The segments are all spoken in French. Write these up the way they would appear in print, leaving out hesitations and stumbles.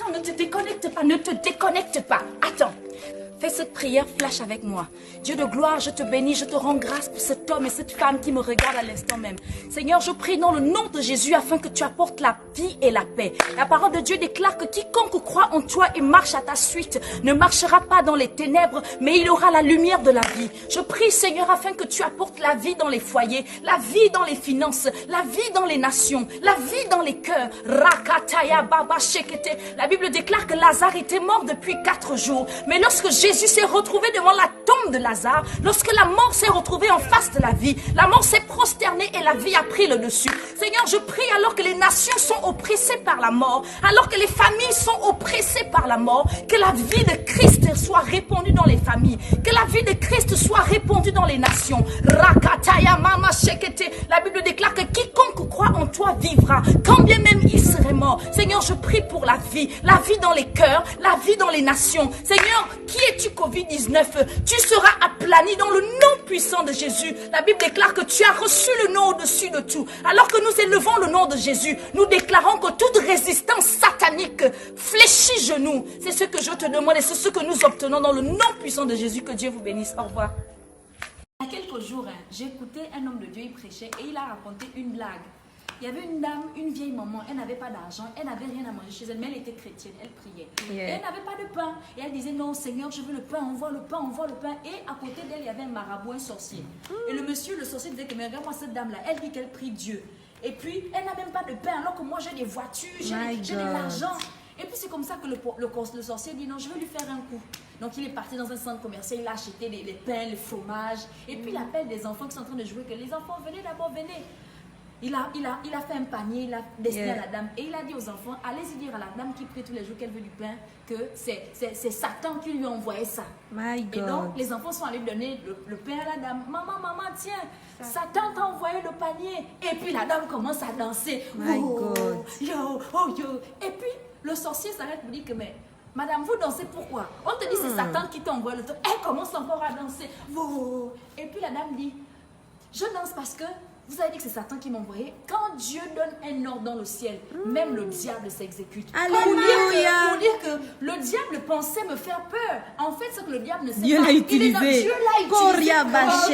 Attends, ne te déconnecte pas, ne te déconnecte pas. Attends. Fais cette prière flash avec moi. Dieu de gloire, je te bénis, je te rends grâce pour cet homme et cette femme qui me regardent à l'instant même. Seigneur, je prie dans le nom de Jésus afin que tu apportes la vie et la paix. La parole de Dieu déclare que quiconque croit en toi et marche à ta suite ne marchera pas dans les ténèbres, mais il aura la lumière de la vie. Je prie, Seigneur, afin que tu apportes la vie dans les foyers, la vie dans les finances, la vie dans les nations, la vie dans les cœurs. Rakataya Baba Shekete. La Bible déclare que Lazare était mort depuis 4 jours. Mais lorsque Jésus s'est retrouvé devant la tombe de Lazare, lorsque la mort s'est retrouvée en face de la vie, la mort s'est prosternée et la vie a pris le dessus. Seigneur, je prie alors que les nations sont oppressées par la mort, alors que les familles sont oppressées par la mort, que la vie de Christ soit répandue dans les familles, que la vie de Christ soit répandue dans les nations. Rakataya Mama Shekete. La Bible déclare que quiconque croit en toi vivra, quand bien même il serait mort. Seigneur, je prie pour la vie dans les cœurs, la vie dans les nations. Seigneur, qui es-tu Covid-19? Tu seras aplani dans le nom puissant de Jésus. La Bible déclare que tu as reçu le nom au-dessus de tout. Alors que nous élevons le nom de Jésus, nous déclarons que toute résistance satanique fléchit genoux. C'est ce que je te demande et c'est ce que nous obtenons dans le nom puissant de Jésus. Que Dieu vous bénisse. Au revoir. Il y a quelques jours, j'ai écouté un homme de Dieu, il prêchait et il a raconté une blague. Il y avait une dame, une vieille maman, elle n'avait pas d'argent, elle n'avait rien à manger chez elle, mais elle était chrétienne, elle priait. Et elle n'avait pas de pain. Et elle disait, non Seigneur, je veux le pain, envoie le pain, envoie le pain. Et à côté d'elle, il y avait un marabout, un sorcier. Et le sorcier disait que, mais regarde-moi cette dame-là, elle dit qu'elle prie Dieu. Et puis, elle n'a même pas de pain, alors que moi j'ai des voitures, j'ai de l'argent. Et puis c'est comme ça que le sorcier dit, non, je vais lui faire un coup. Donc il est parti dans un centre commercial, il a acheté les pains, les fromages. Et puis il appelle des enfants qui sont en train de jouer, que les enfants, venez d'abord, venez. Il a fait un panier, il a destiné à la dame et il a dit aux enfants, allez-y dire à la dame qui prie tous les jours qu'elle veut du pain, que c'est Satan qui lui a envoyé ça. My God. Et donc les enfants sont allés donner le pain à la dame. Maman, tiens, Satan t'a envoyé le panier. Et puis la dame commence à danser. My God. Yo, oh yo. Et puis le sorcier s'arrête pour dire que, mais madame, vous dansez pourquoi? On te dit c'est Satan qui t'a envoyé le truc. Elle commence encore à danser. Et puis la dame dit, je danse parce que vous avez dit que c'est Satan qui m'a envoyé. Quand Dieu donne un ordre dans le ciel, même le diable s'exécute. Alléluia. Pour dire que le diable pensait me faire peur. En fait, c'est que le diable ne sait Dieu pas. l'a utilisé. Dieu l'a utilisé. Pour dire que lorsque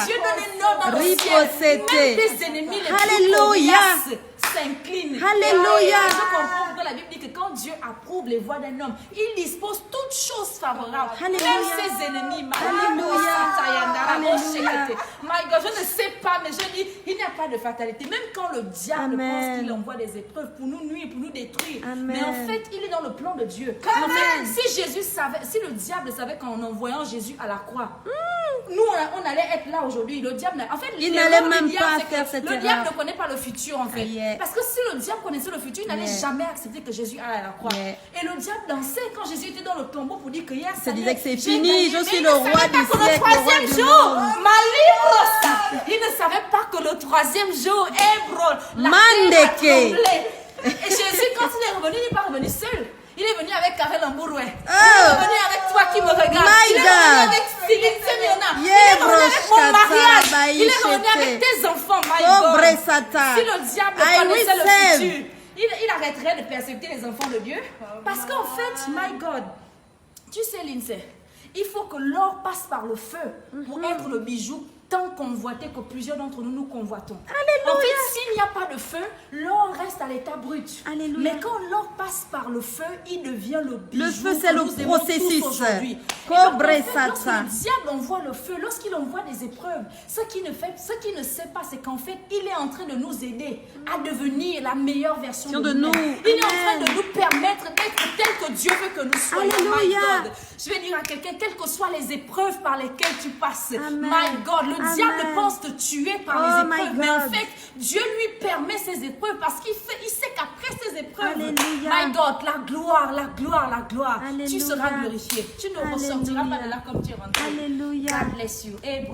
Dieu donne un ordre dans le ciel, même tes ennemis les plus coriaces s'inclinent. Alléluia. Je comprends pourquoi la Bible dit que quand Dieu approuve les voies d'un homme, il dispose toutes choses favorables. Alléluia. Même ses ennemis. My God, je ne sais pas, mais je dis, il n'y a pas de fatalité. Même quand le diable pense qu'il envoie des épreuves pour nous nuire, pour nous détruire. Amen. Mais en fait, il est dans le plan de Dieu. En fait, si le diable savait qu'en envoyant Jésus à la croix, nous, on allait être là aujourd'hui. Le diable, en fait, il n'allait même pas faire cette erreur. Le diable ne connaît pas le futur, en fait. Yeah. Parce que si le diable connaissait le futur, il n'allait jamais accepter que Jésus aille à la croix. Et le diable dansait quand Jésus était dans le tombeau pour dire que hier, ça disait que c'est fini, je suis le roi du siècle, le troisième jour, il ne savait pas que le troisième jour, la terre a tremblé. Et Jésus, quand il est revenu, il n'est pas revenu seul. Il est venu avec Karel Mbouroué. Il est revenu avec toi qui me regardes. Il est venu avec Céline Semiona. Il est revenu avec mon mariage. Il est revenu avec tes enfants. My God. Si le diable connaissait le futur, il arrêterait de persécuter les enfants de Dieu. Parce qu'en fait, my God, tu sais, Lindsay, il faut que l'or passe par le feu pour être le bijou tant convoité que plusieurs d'entre nous nous convoitons. Alléluia. En fait, s'il n'y a pas de feu, l'or reste à l'état brut. Alléluia. Mais quand l'or passe par le feu, il devient le bijou. Le feu, c'est le processus. Lorsque le diable envoie le feu, lorsqu'il envoie des épreuves, ce qu'il ne sait pas, c'est qu'en fait, il est en train de nous aider à devenir la meilleure version de nous. Il est en train de nous permettre d'être tel que Dieu veut que nous soyons. Alléluia. My God. Je vais dire à quelqu'un, quelles que soient les épreuves par lesquelles tu passes, my God, le diable pense te tuer par les épreuves, mais en fait, Dieu lui permet ces épreuves parce qu'il sait qu'après ces épreuves, my God, la gloire, tu seras glorifié. Tu ne ressortiras pas de là comme tu es rentré. Alléluia. God bless you. Et